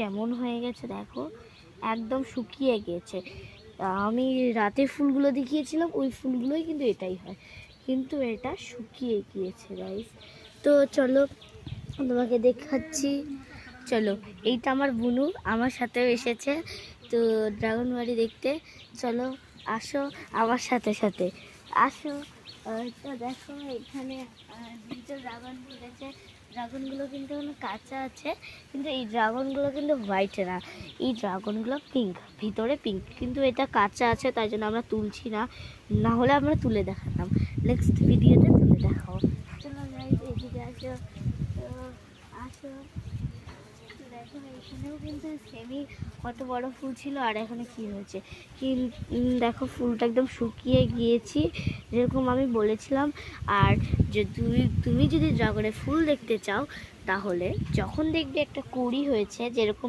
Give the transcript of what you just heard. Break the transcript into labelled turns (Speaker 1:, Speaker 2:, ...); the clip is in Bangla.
Speaker 1: কেমন হয়ে গেছে দেখো, একদম শুকিয়ে গিয়েছে। আমি রাতে ফুলগুলো দেখিয়েছিলাম, ওই ফুলগুলোই কিন্তু এটাই হয়, কিন্তু এটা শুকিয়ে গিয়েছে গাইস। তো চলো তোমাকে দেখাচ্ছি। চলো, এইটা আমার বুনু আমার সাথেও এসেছে তো ড্রাগন বাড়ি দেখতে। চলো আসো আমার সাথে সাথে আসো। তো দেখো এখানে দুটো ড্রাগন ফুটেছে। ড্রাগনগুলো কিন্তু এখনো কাঁচা আছে, কিন্তু এই ড্রাগনগুলো কিন্তু হোয়াইট না, এই ড্রাগনগুলো পিঙ্ক, ভিতরে পিঙ্ক, কিন্তু এটা কাঁচা আছে তাই জন্য আমরা তুলছি না, না হলে আমরা তুলে দেখাতাম, নেক্সট ভিডিওতে তুলে দেখাবো। চলো গাইস এদিকে আসো। তো আসো, দেখো এখানেও কিন্তু সেমই কত বড় ফুল ছিল, আর এখানে কি হয়েছে দেখো ফুলটা একদম শুকিয়ে গিয়েছি যেরকম আমি বলেছিলাম। আর যে তুমি যদি ড্রাগনের ফুল দেখতে চাও, তাহলে যখন দেখবে একটা কুঁড়ি হয়েছে যেরকম